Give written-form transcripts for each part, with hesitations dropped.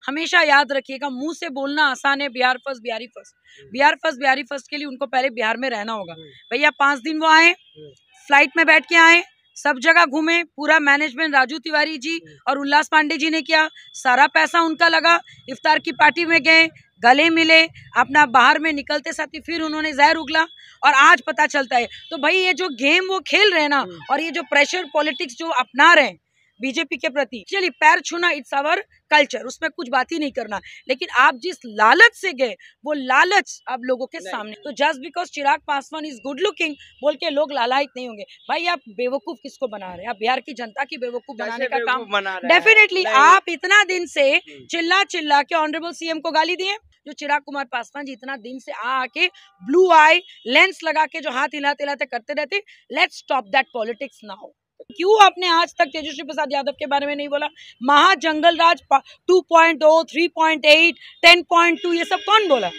हमेशा याद रखिएगा, मुंह से बोलना आसान है Bihar first Bihari first, Bihar first Bihari first के लिए उनको पहले बिहार में रहना होगा। भैया 5 दिन वो आए, फ्लाइट में बैठ के आए, सब जगह घूमे, पूरा मैनेजमेंट राजू तिवारी जी और उल्लास पांडे जी ने किया, सारा पैसा उनका लगा, इफ्तार की पार्टी में गए, गले मिले, अपना बाहर में निकलते साथ ही फिर उन्होंने जहर उगला और आज पता चलता है। तो भाई ये जो गेम वो खेल रहे हैं ना, और ये जो प्रेशर पॉलिटिक्स जो अपना रहे हैं बीजेपी के प्रति, चलिए पैर छूना इट्स आवर कल्चर, उसमें कुछ बात ही नहीं करना, लेकिन आप जिस लालच से गए वो लालच अब लोगों के सामने, तो just because Chirag Paswan is good looking बोल के लोग लालायित नहीं होंगे। भाई आप बेवकूफ किसको बना रहे हैं? आप बिहार की जनता की बेवकूफ बनाने का काम डेफिनेटली। आप इतना दिन से चिल्ला चिल्ला के ऑनरेबल सीएम को गाली दिए, जो चिराग कुमार पासवान जी इतना दिन से आके ब्लू आई लेंस लगा के जो हाथ हिलाते हिलाते करते रहते। Let's stop that politics now. क्यों आपने आज तक तेजस्वी प्रसाद यादव के बारे में नहीं बोला? महाजंगल राज 2.0, 3.8, 10.2 ये सब कौन बोला?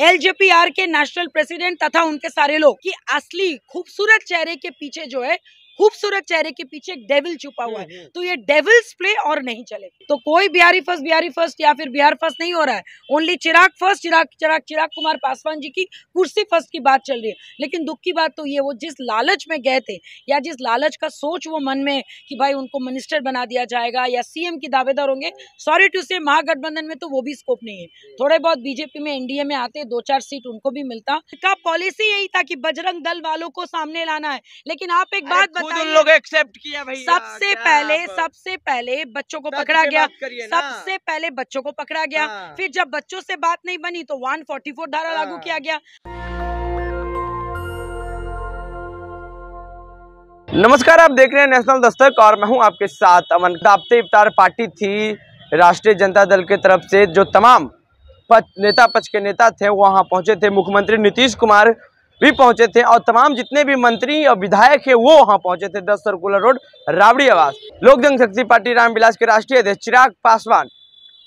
एलजेपीआर के नेशनल प्रेसिडेंट तथा उनके सारे लोग कि असली खूबसूरत चेहरे के पीछे जो है, खूबसूरत चेहरे के पीछे एक डेविल छुपा हुआ है, तो ये डेविल्स प्ले और नहीं चले। तो कोई बिहारी फर्स्ट या फिर बिहार फर्स्ट नहीं हो रहा है, ओनली चिराग फर्स्ट, चिराग कुमार पासवान जी की कुर्सी फर्स्ट की बात चल रही है। लेकिन दुख की बात तो ये, वो जिस लालच में गए थे या जिस लालच का सोच वो मन में कि भाई उनको मिनिस्टर बना दिया जाएगा या सीएम की दावेदार होंगे, सॉरी टू से महागठबंधन में तो वो भी स्कोप नहीं है। थोड़े बहुत बीजेपी में एनडीए में आते 2-4 सीट उनको भी मिलता। का पॉलिसी यही था कि बजरंग दल वालों को सामने लाना है, लेकिन आप एक बात उन लोग एक्सेप्ट किया भैया। सबसे पहले बच्चों को पकड़ा गया, सबसे पहले बच्चों को पकड़ा गया, फिर जब बच्चों से बात नहीं बनी तो 144 धारा लागू किया गया। नमस्कार, आप देख रहे हैं नेशनल दस्तक और मैं हूं आपके साथ अमन। दावते इफ्तार पार्टी थी राष्ट्रीय जनता दल की तरफ से, जो तमाम नेता पक्ष के नेता थे वहां पहुंचे थे, मुख्यमंत्री नीतीश कुमार भी पहुंचे थे और तमाम जितने भी मंत्री और विधायक है वो वहां पहुंचे थे। 10 सर्कुलर रोड, राबड़ी आवास। लोक जनशक्ति पार्टी रामविलास के राष्ट्रीय अध्यक्ष चिराग पासवान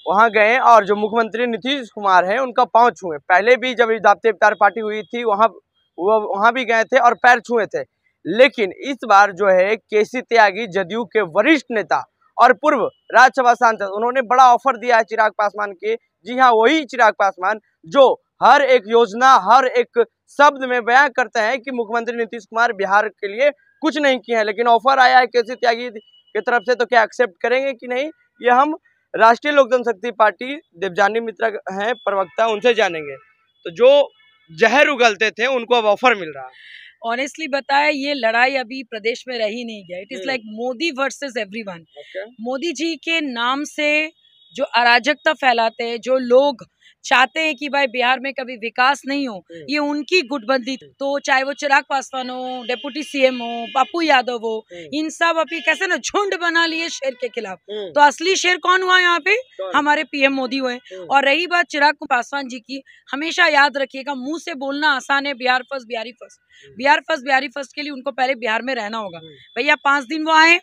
वहां गए और जो मुख्यमंत्री नीतीश कुमार है उनका पांव छुए। पहले भी जब दावते इफ्तार पार्टी हुई थी वहां भी गए थे और पैर छुए थे, लेकिन इस बार जो है केसी त्यागी, जदयू के वरिष्ठ नेता और पूर्व राज्यसभा सांसद, उन्होंने बड़ा ऑफर दिया है चिराग पासवान के। जी हाँ, वही चिराग पासवान जो हर एक योजना, हर एक शब्द में बयान करते हैं कि मुख्यमंत्री नीतीश कुमार बिहार के लिए कुछ नहीं किया है, लेकिन ऑफर आया है केसी त्यागी की तरफ से, तो क्या एक्सेप्ट करेंगे कि नहीं, ये हम राष्ट्रीय लोक जनशक्ति पार्टी देवजानी मित्रा हैं प्रवक्ता, उनसे जानेंगे। तो जो जहर उगलते थे उनको अब ऑफर मिल रहा है। ऑनेस्टली बताया, ये लड़ाई अभी प्रदेश में रह ही नहीं गया। It is like Modi versus everyone. Modi ji के नाम से जो अराजकता फैलाते हैं, जो लोग चाहते हैं कि भाई बिहार में कभी विकास नहीं हो, ये उनकी गुटबंदी। तो चाहे वो चिराग पासवान हो, डेप्यूटी सीएम हो, पप्पू यादव हो, इन सब अभी कैसे ना झुंड बना लिए शेर के खिलाफ। तो असली शेर कौन हुआ यहाँ पे? हमारे पीएम मोदी हुए। और रही बात चिराग पासवान जी की, हमेशा याद रखिएगा, मुंह से बोलना आसान है Bihar first Bihari first, Bihar first Bihari first के लिए उनको पहले बिहार में रहना होगा। भैया 5 दिन वो आए,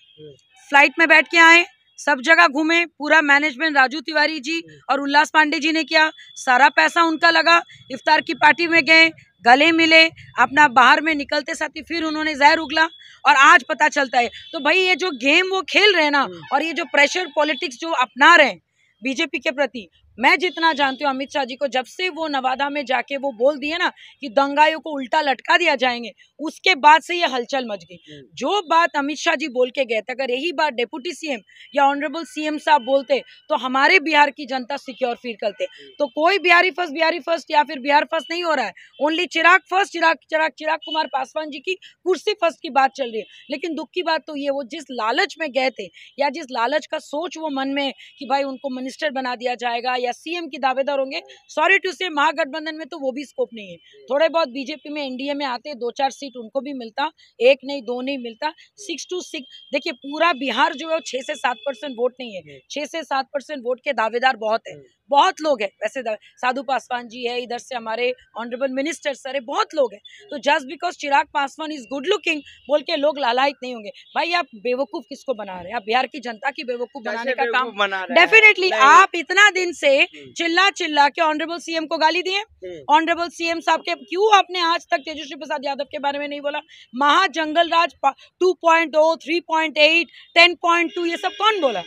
फ्लाइट में बैठ के आए, सब जगह घूमे, पूरा मैनेजमेंट राजू तिवारी जी और उल्लास पांडे जी ने किया, सारा पैसा उनका लगा, इफ्तार की पार्टी में गए, गले मिले, अपना बाहर में निकलते साथ ही फिर उन्होंने जहर उगला और आज पता चलता है। तो भाई ये जो गेम वो खेल रहे हैं ना, और ये जो प्रेशर पॉलिटिक्स जो अपना रहे हैं बीजेपी के प्रति, मैं जितना जानती हूँ अमित शाह जी को, जब से वो नवादा में जाके वो बोल दिए ना कि दंगाइयों को उल्टा लटका दिया जाएंगे, उसके बाद से ये हलचल मच गई। जो बात अमित शाह जी बोल के गए थे, अगर यही बात डेप्यूटी सीएम या ऑनरेबल सीएम साहब बोलते तो हमारे बिहार की जनता सिक्योर फील करते। तो कोई बिहारी फर्स्ट या फिर बिहार फर्स्ट नहीं हो रहा है, ओनली चिराग फर्स्ट, चिराग कुमार पासवान जी की कुर्सी फर्स्ट की बात चल रही है। लेकिन दुख की बात तो ये, वो जिस लालच में गए थे या जिस लालच का सोच वो मन में कि भाई उनको मिनिस्टर बना दिया जाएगा या सीएम की दावेदार होंगे, सॉरी टू से महागठबंधन में तो वो भी स्कोप नहीं है। थोड़े बहुत बीजेपी में एनडीए में आते 2-4 सीट उनको भी मिलता, 1 नहीं 2 नहीं मिलता, 6 to 6। देखिए पूरा बिहार जो है 6 से 7% वोट नहीं है, 6 से 7% वोट के दावेदार बहुत है, बहुत लोग हैं। वैसे साधु पासवान जी है, इधर से हमारे ऑनरेबल मिनिस्टर सर है, बहुत लोग हैं। तो just because Chirag Paswan is good looking बोल के लोग लालायित नहीं होंगे। भाई आप बेवकूफ किसको बना रहे हैं? आप बिहार की जनता की बेवकूफ बनाने का काम डेफिनेटली। आप इतना दिन से चिल्ला चिल्ला के ऑनरेबल सीएम को गाली दिए, ऑनरेबल सीएम साहब के, क्यों आपने आज तक तेजस्वी प्रसाद यादव के बारे में नहीं बोला? महाजंगल राज 2.0, 3.8, 10.2 ये सब कौन बोला?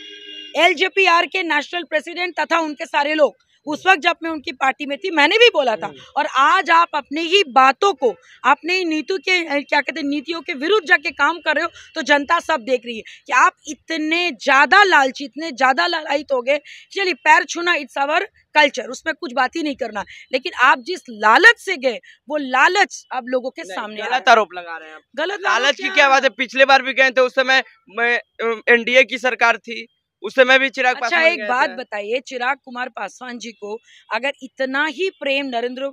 LJPR के नेशनल प्रेसिडेंट तथा उनके सारे लोग उस वक्त जब मैं उनकी पार्टी में थी मैंने भी बोला था। और आज आप अपने ही बातों को, अपने ही नीतियों के क्या कहते हैं, नीतियों के विरुद्ध जाके काम कर रहे हो, तो जनता सब देख रही है कि आप इतने ज्यादा लालची, इतने ज्यादा लालयित हो गए। चलिए पैर छूना इट्स आवर कल्चर, उसमें कुछ बात ही नहीं करना, लेकिन आप जिस लालच से गए वो लालच अब लोगों के सामने गलत आरोप लगा रहे हैं। गलत लालच की क्या बात है? पिछले बार भी गए थे, उस समय NDA की सरकार थी, उस समय भी चिराग अच्छा एक बात बताइए, चिराग कुमार पासवान जी को अगर इतना ही प्रेम नरेंद्र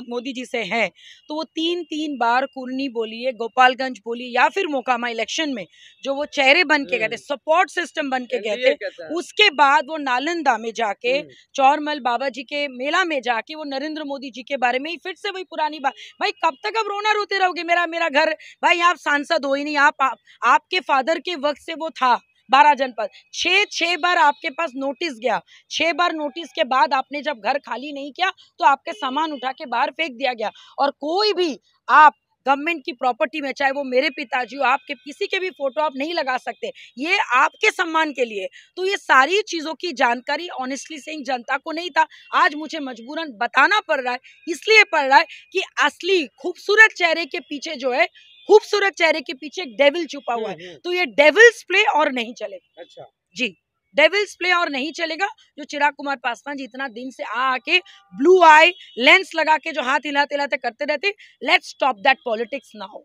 मोदी जी से है तो वो 3 बार कुर्नी बोलिए, गोपालगंज बोलिए, या फिर मोकामा इलेक्शन में जो वो चेहरे बन के गए थे, सपोर्ट सिस्टम बन के गए थे, उसके बाद वो नालंदा में जाके चौरमल बाबा जी के मेला में जाके वो नरेंद्र मोदी जी के बारे में ही फिर से वही पुरानी बात। भाई कब तक अब रोना रोते रहोगे? मेरा घर, भाई आप सांसद हो ही नहीं, आपके फादर के वक्त से वो था 12 जनपद, 6 बार आपके पास नोटिस गया, 6 बार नोटिस के बाद आपने जब घर खाली नहीं किया तो आपके सामान उठा के बाहर फेंक दिया गया। और कोई भी आप गवर्नमेंट की प्रॉपर्टी में, चाहे वो मेरे पिताजी हो, आपके किसी के भी फोटो आप नहीं लगा सकते, ये आपके सम्मान के लिए। तो ये सारी चीजों की जानकारी ऑनेस्टली सेइंग जनता को नहीं था, आज मुझे मजबूरन बताना पड़ रहा है। इसलिए पड़ रहा है कि असली खूबसूरत चेहरे के पीछे जो है, खूबसूरत चेहरे के पीछे एक डेविल छुपा हुआ है, तो ये डेविल्स प्ले और नहीं चलेगा। अच्छा जी, डेविल्स प्ले और नहीं चलेगा। जो चिराग कुमार पासवान जी इतना दिन से आके ब्लू आई लेंस लगा के जो हाथ हिलाते हिलाते करते रहते, let's stop that politics now.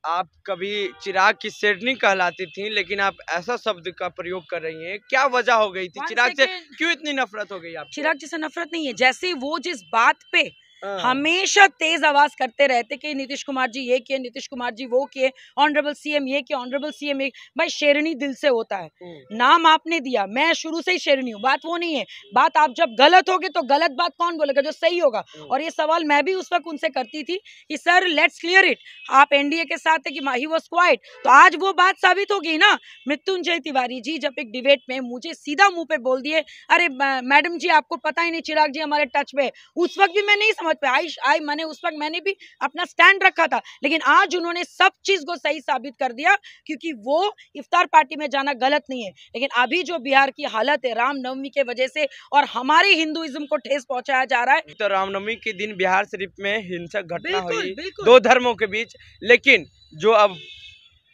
आप कभी चिराग की शेरनी कहलाती थी, लेकिन आप ऐसा शब्द का प्रयोग कर रही हैं, क्या वजह हो गई थी? चिराग से क्यों इतनी नफरत हो गई आपको? चिराग जी से नफरत नहीं है, जैसे वो जिस बात पे हमेशा तेज आवाज करते रहते कि नीतीश कुमार जी ये किए, नीतीश कुमार जी वो किए, ऑनरेबल सीएम ये किए, ऑनरेबल सीएम ये। भाई शेरनी दिल से होता है, नाम आपने दिया, मैं शुरू से ही शेरनी हूँ, बात वो नहीं है। बात आप जब गलत होगे तो गलत बात कौन बोलेगा, जो सही होगा। और ये सवाल मैं भी उस वक्त उनसे करती थी कि सर लेट्स क्लियर इट, आप एनडीए के साथ है कि ही वाज क्वाइट। तो आज वो बात साबित हो गई ना। मृत्युंजय तिवारी जी जब एक डिबेट में मुझे सीधा मुंह पे बोल दिए, अरे मैडम जी आपको पता ही नहीं चिराग जी हमारे टच में, उस वक्त भी मैं नहीं समझ पे आई मैंने उस वक्त मैंने भी अपना स्टैंड रखा था, लेकिन आज उन्होंने सब चीज को सही साबित कर दिया, क्योंकि वो इफ्तार पार्टी में जाना गलत नहीं है। लेकिन अभी जो बिहार की हालत है रामनवमी के वजह से और हमारे हिंदुइज्म को ठेस पहुंचाया जा रहा है। तो रामनवमी के दिन बिहार शरीफ में हिंसक घटना हुई दो धर्मों के बीच, लेकिन जो अब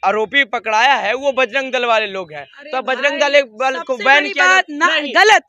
आरोपी पकड़ाया है वो बजरंग दल वाले लोग हैं, तो बजरंग दल को बैन किया।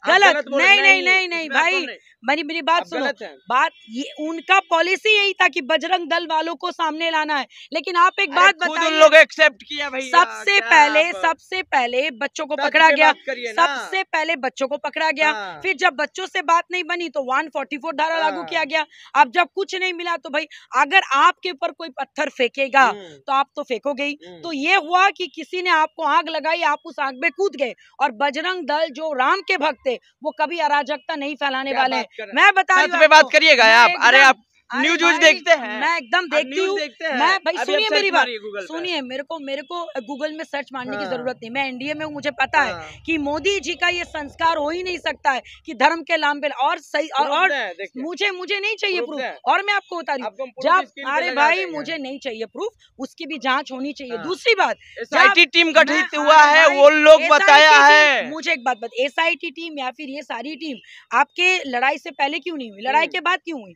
गलत नहीं भाई, मेरी बात सुनो। बात ये उनका पॉलिसी यही था कि बजरंग दल वालों को सामने लाना है, लेकिन आप एक बात बताइए, लोग एक्सेप्ट किया भैया। सबसे पहले बच्चों को पकड़ा गया, सबसे पहले बच्चों को पकड़ा गया, फिर जब बच्चों से बात नहीं बनी तो 144 धारा लागू किया गया। अब जब कुछ नहीं मिला तो भाई अगर आपके ऊपर कोई पत्थर फेंकेगा तो आप तो फेंकोगे ही। तो ये हुआ कि किसी ने आपको आग लगाई, आप उस आग में कूद गए। और बजरंग दल जो राम के भक्त थे वो कभी अराजकता नहीं फैलाने वाले। मैं बता रही हूँ, बात करिएगा आप। अरे आप न्यूज देखते हैं? मैं एकदम देखती हूँ। मैं भाई सुनिए मेरी बात, सुनिए, मेरे को गूगल में सर्च मारने की जरूरत नहीं। मैं एनडीए में हूँ, मुझे पता है कि मोदी जी का ये संस्कार हो ही नहीं सकता है कि धर्म के नाम पे और सही और मुझे नहीं चाहिए प्रूफ। और मैं आपको बता रही हूँ, जब अरे भाई मुझे नहीं चाहिए प्रूफ, उसकी भी जांच होनी चाहिए। दूसरी बात, एसआईटी टीम गठित हुआ है, वो लोग बताया है। मुझे एक बात बता, एसआईटी टीम या फिर ये सारी टीम आपके लड़ाई से पहले क्यों नहीं हुई, लड़ाई के बाद क्यों हुई,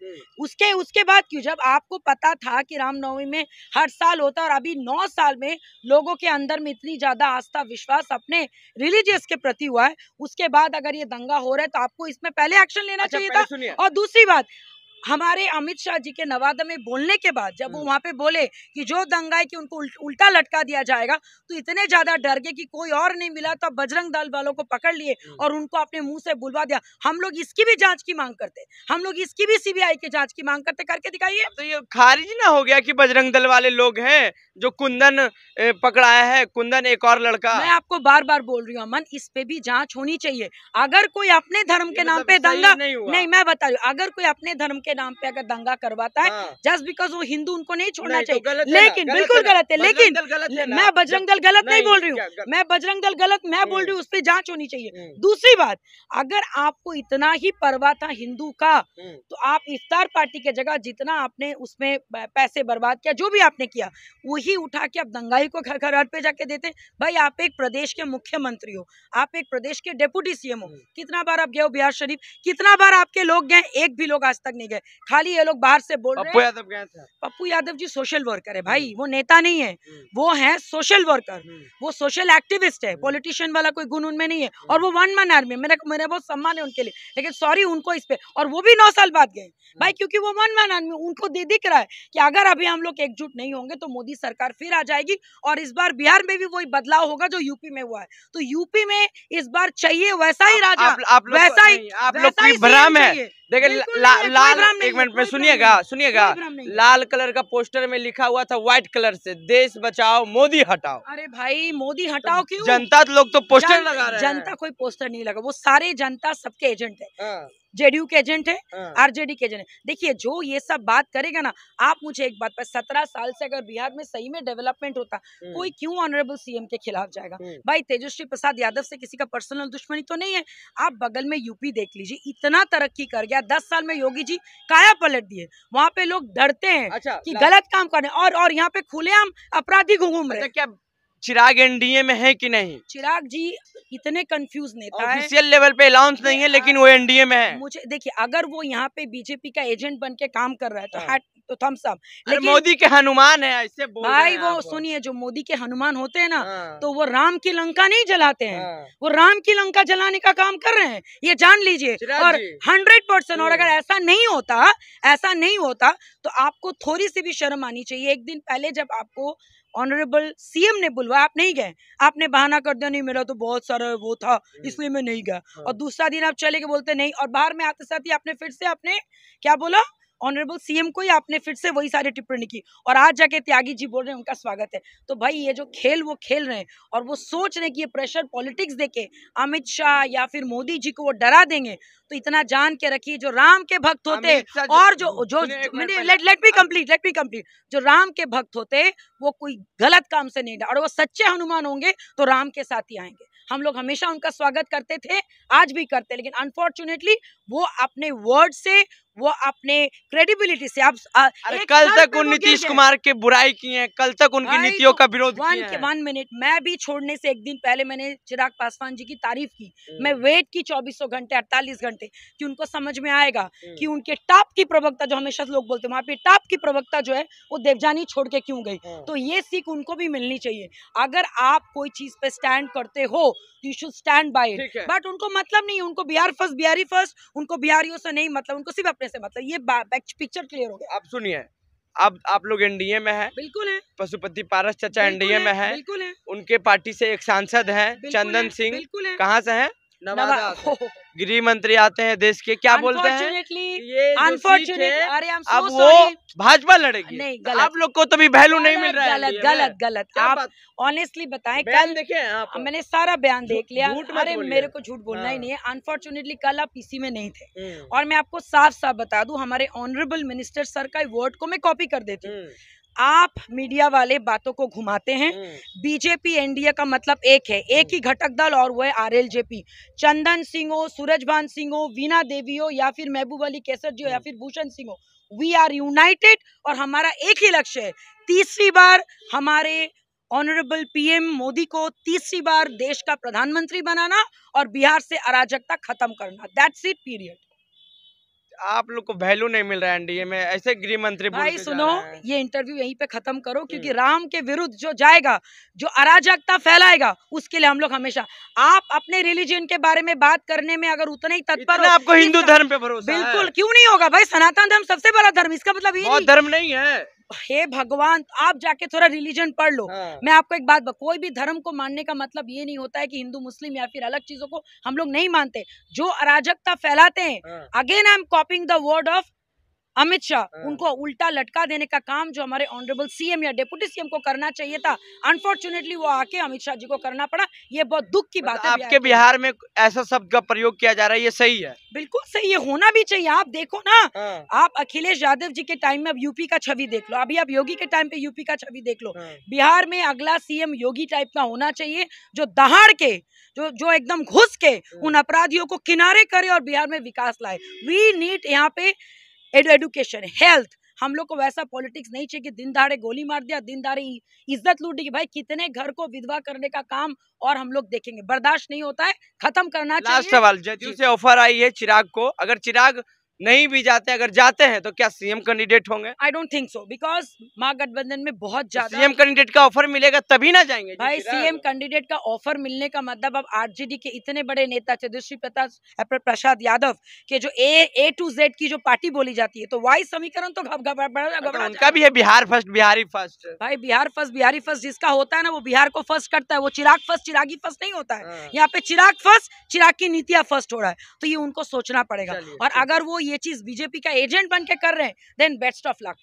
उसके बाद क्यों? जब आपको पता था कि रामनवमी में हर साल होता है और अभी 9 साल में लोगों के अंदर में इतनी ज्यादा आस्था विश्वास अपने रिलीजियस के प्रति हुआ है, उसके बाद अगर ये दंगा हो रहा है तो आपको इसमें पहले एक्शन लेना चाहिए था। और दूसरी बात, हमारे अमित शाह जी के नवादा में बोलने के बाद जब वो वहां पे बोले कि जो दंगा है कि उनको उल्टा लटका दिया जाएगा, तो इतने ज्यादा डर गए कि कोई और नहीं मिला तो बजरंग दल वालों को पकड़ लिए और उनको अपने मुंह से बुलवा दिया। हम लोग इसकी भी जांच की मांग करते, हम लोग इसकी भी सीबीआई की जांच की मांग करते, करके दिखाइए। तो ये खारिज ना हो गया कि बजरंग दल वाले लोग हैं जो कुंदन पकड़ाया है, कुंदन एक और लड़का। मैं आपको बार बार बोल रही हूँ अमन, इस पे भी जांच होनी चाहिए। अगर कोई अपने धर्म के नाम पे दंगा नहीं, मैं बता रही हूँ, अगर कोई अपने धर्म के के नाम पे अगर दंगा करवाता है जस्ट बिकॉज वो हिंदू, उनको नहीं छोड़ना नहीं, चाहिए। तो लेकिन बिल्कुल गलत है, लेकिन मैं बजरंग दल गलत नहीं बोल रही हूँ, मैं बजरंग दल गलत मैं बोल रही हूँ, उस पर जांच होनी चाहिए। दूसरी बात, अगर आपको इतना ही परवाह था हिंदू का तो आप इफ्तार पार्टी के जगह जितना आपने उसमें पैसे बर्बाद किया, जो भी आपने किया, वही उठा के आप दंगाई को घर पे जाके देते। भाई आप एक प्रदेश के मुख्यमंत्री हो, आप एक प्रदेश के डेप्यूटी सीएम हो, कितना बार आप गए हो बिहार शरीफ, कितना बार आपके लोग गए, एक भी लोग आज तक नहीं गए, खाली ये लोग बाहर से बोल रहे हैं। पप्पू यादव गए थे। पप्पू यादव जी सोशल वर्कर है भाई, वो नेता नहीं है, वो है सोशल वर्कर, वो सोशल एक्टिविस्ट है, पॉलिटिशियन वाला कोई गुण उनमें नहीं है। और वो वन मैन आर्मी, मेरा बहुत सम्मान है उनके लिए, लेकिन सॉरी उनको इस पे, और वो भी 9 साल बाद गए भाई, क्योंकि वो वन मैन आर्मी, उनको दिख रहा है कि अगर अभी हम लोग एकजुट नहीं होंगे तो मोदी सरकार फिर आ जाएगी, और इस बार बिहार में भी वही बदलाव होगा जो यूपी में हुआ है। तो यूपी में इस बार चाहिए वैसा ही राजा, वैसा ही, आप लोग की भ्रम है। देखिए लाल, एक मिनट में सुनिएगा, लाल कलर का पोस्टर में लिखा हुआ था व्हाइट कलर से, देश बचाओ मोदी हटाओ। अरे भाई मोदी हटाओ क्यों? जनता लोग तो पोस्टर लगा रहे हैं। जनता कोई पोस्टर नहीं लगा, वो सारे जनता सबके एजेंट है, जेडीयू के एजेंट है, आरजेडी के एजेंट है। देखिए जो ये सब बात करेगा ना, आप मुझे एक बात पर, 17 साल से अगर बिहार में सही में डेवलपमेंट होता, कोई क्यों ऑनरेबल सीएम के खिलाफ जाएगा? भाई तेजस्वी प्रसाद यादव से किसी का पर्सनल दुश्मनी तो नहीं है। आप बगल में यूपी देख लीजिए, इतना तरक्की कर गया, 10 साल में योगी जी काया पलट दिए, वहाँ पे लोग डरते हैं कि गलत काम करने, और यहाँ पे खुलेआम अपराधी घूम रहे। क्या चिराग एनडीए में है कि नहीं? चिराग जी इतने कंफ्यूज नेता है, ऑफिशियल लेवल पे अनाउंस नहीं है, लेकिन वो एनडीए में है। मुझे देखिए, अगर वो यहाँ पे बीजेपी का एजेंट बन के काम कर रहा है तो थम्स अप, लेकिन मोदी के हनुमान है ऐसे बोल भाई, वो सुनिए, जो मोदी के हनुमान होते हैं ना, तो वो राम की लंका नहीं जलाते हैं, वो राम की लंका जलाने का काम कर रहे हैं, ये जान लीजिए। और 100%, और अगर ऐसा नहीं होता तो आपको थोड़ी सी भी शर्म आनी चाहिए। एक दिन पहले जब आपको ऑनरेबल सीएम ने बुलवाया, आप नहीं गए, आपने बहाना कर दिया, नहीं मेरा तो बहुत सारा वो था इसलिए मैं नहीं गया, और दूसरा दिन आप चले के बोलते नहीं, और बाहर में आते साथ ही आपने फिर से आपने क्या बोला, ऑनरेबल सीएम को ही आपने फिर से वही सारी टिप्पणी की, और आज जाके त्यागी जी बोल रहे हैं उनका स्वागत है। तो भाई ये जो खेल वो खेल रहे हैं, और वो सोच रहे हैं कि ये प्रेशर पॉलिटिक्स देके अमित शाह या फिर मोदी जी को वो डरा देंगे, तो इतना जान के रखिए, जो राम के भक्त होते और जो लेट मी कंप्लीट, जो राम के भक्त होते वो कोई गलत काम से नहीं, और वो सच्चे हनुमान होंगे तो राम के साथ ही आएंगे। हम लोग हमेशा उनका स्वागत करते थे, आज भी करते, लेकिन अनफॉर्चुनेटली वो अपने वर्ड से, वो अपने क्रेडिबिलिटी से, आप कल तक उन नीतीश कुमार के बुराई की है, कल तक उनकी नीतियों का विरोध किया है। 1 मिनट, मैं भी छोड़ने से एक दिन पहले मैंने चिराग पासवान जी की तारीफ की, मैं वेट की 24 घंटे 48 घंटे कि उनको समझ में आएगा कि उनके टॉप की प्रवक्ता, जो हमेशा लोग बोलते हैं वहाँ पे टॉप की प्रवक्ता जो है वो देवजानी छोड़ के क्यों गई, तो ये सीख उनको भी मिलनी चाहिए। अगर आप कोई चीज पे स्टैंड करते हो, you should stand by it, but उनको मतलब नहीं, उनको बिहार फर्स्ट, बिहारी फर्स्ट, उनको बिहारियों से नहीं मतलब, उनको सिर्फ अपने से मतलब। ये पिक्चर क्लियर हो गया। अब सुनिए, अब आप लोग एनडीए में है, बिल्कुल है, पशुपति पारस चाचा एनडीए में है, बिल्कुल है, उनके पार्टी से एक सांसद हैं चंदन सिंह, कहाँ से हैं? नवादा। गृह मंत्री आते हैं देश के, क्या बोलते हैं? अनफॉर्चुनेटली, अरे अब वो भाजपा लड़ेगी, नहीं, आप लोग को तो भी वैल्यू नहीं मिल रहा है। गलत। आप ऑनेस्टली बताएं, कल देखे मैंने सारा बयान देख लिया, अरे मेरे को झूठ बोलना ही नहीं है। अनफॉर्चुनेटली कल आप पीसी में नहीं थे, और मैं आपको साफ साफ बता दूं, हमारे ऑनरेबल मिनिस्टर सर का वर्ड को मैं कॉपी कर देती हूँ। आप मीडिया वाले बातों को घुमाते हैं, बीजेपी एनडीए का मतलब एक है, एक ही घटक दल, और वो है आरएलजेपी। चंदन सिंह हो, सूरजभान सिंह हो, वीना देवी हो, या फिर महबूब अली कैसर जी हो, या फिर भूषण सिंह हो, वी आर यूनाइटेड, और हमारा एक ही लक्ष्य है, तीसरी बार हमारे ऑनरेबल पीएम मोदी को तीसरी बार देश का प्रधानमंत्री बनाना, और बिहार से अराजकता खत्म करना। That's it, period. आप लोग को वैल्यू नहीं मिल रहा है एनडीए में, ऐसे गृह मंत्री भाई सुनो, ये इंटरव्यू यहीं पे खत्म करो, क्योंकि राम के विरुद्ध जो जाएगा, जो अराजकता फैलाएगा, उसके लिए हम लोग हमेशा, आप अपने रिलीजन के बारे में बात करने में अगर उतने ही तत्पर हो, आपको हिंदू धर्म पे भरोसा है? बिल्कुल, क्यों नहीं होगा भाई, सनातन धर्म सबसे बड़ा धर्म, इसका मतलब ये नहीं धर्म नहीं है। हे भगवान, आप जाके थोड़ा रिलीजन पढ़ लो। मैं आपको एक बात, कोई भी धर्म को मानने का मतलब ये नहीं होता है कि हिंदू मुस्लिम या फिर अलग चीजों को हम लोग नहीं मानते। जो अराजकता फैलाते हैं, again I am copying the word of Amit Shah, उनको उल्टा लटका देने का काम जो हमारे ऑनरेबल सीएम या डिप्टी सीएम को करना चाहिए था, अनफॉर्चुनेटली वो आके अमित शाह जी को करना पड़ा। ये बहुत दुख की बात है। आपके बिहार में ऐसा शब्द का प्रयोग किया जा रहा है, ये सही है? बिल्कुल सही है, होना भी चाहिए। आप देखो ना, आप अखिलेश यादव जी के टाइम में अब यूपी का छवि देख लो, अभी आप योगी के टाइम पे यूपी का छवि देख लो। बिहार में अगला सीएम योगी टाइप का होना चाहिए, जो दहाड़ के, जो एकदम घुस के उन अपराधियों को किनारे करे और बिहार में विकास लाए। वी नीड यहाँ पे एजुकेशन, हेल्थ। हम लोग को वैसा पॉलिटिक्स नहीं चाहिए कि दिन दहाड़े गोली मार दिया, दिन दहाड़े इज्जत लूट दी। भाई कितने घर को विधवा करने का काम और हम लोग देखेंगे, बर्दाश्त नहीं होता है, खत्म करना चाहिए। लास्ट सवाल, जदयू से ऑफर आई है चिराग को, अगर चिराग नहीं भी जाते, अगर जाते हैं तो क्या सीएम कैंडिडेट होंगे? I don't think so, because Mahagathbandhan में बहुत ज्यादा सीएम कैंडिडेट का ऑफर मिलेगा तभी ना जाएंगे भाई। सीएम कैंडिडेट का ऑफर मिलने का मतलब, अब आरजेडी के इतने बड़े नेता तेजस्वी प्रसाद यादव के जो ए टू जेड की जो पार्टी बोली जाती है, तो वाई समीकरण तो घबरा उनका भी है, बिहार फर्स्ट बिहारी फर्स्ट। भाई बिहार फर्स्ट बिहारी फर्स्ट जिसका होता है ना, वो बिहार को फर्स्ट करता है। वो चिराग फर्स्ट चिरागी फर्स्ट नहीं होता है। यहाँ पे चिराग फर्स्ट, चिराग की नीतियां फर्स्ट हो रहा है, तो ये उनको सोचना पड़ेगा। और अगर वो ये चीज बीजेपी का एजेंट बन के कर रहे हैं, then best of luck.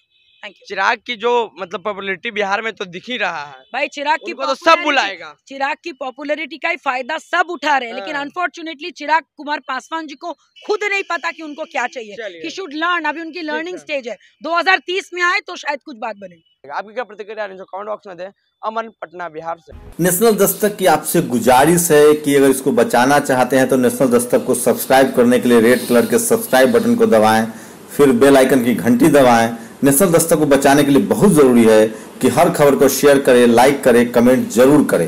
Thank you. Chirag की जो मतलब पॉपुलैरिटी बिहार में तो दिख ही रहा है भाई, चिराग की तो सब बुलाएगा। चिराग की पॉपुलैरिटी का ही फायदा सब उठा रहे हैं, लेकिन अनफॉर्चुनेटली चिराग कुमार पासवान जी को खुद नहीं पता कि उनको क्या चाहिए। ही शुड लर्न, अभी उनकी लर्निंग स्टेज है। 2030 में आए तो शायद कुछ बात बने। आपकी क्या प्रतिक्रिया है, जो कमेंट बॉक्स में दे। अमन, पटना, बिहार से। नेशनल दस्तक की आपसे गुजारिश है कि अगर इसको बचाना चाहते हैं तो नेशनल दस्तक को सब्सक्राइब करने के लिए रेड कलर के सब्सक्राइब बटन को दबाएं, फिर बेल आइकन की घंटी दबाएं। नेशनल दस्तक को बचाने के लिए बहुत जरूरी है कि हर खबर को शेयर करें, लाइक करें, कमेंट जरूर करें।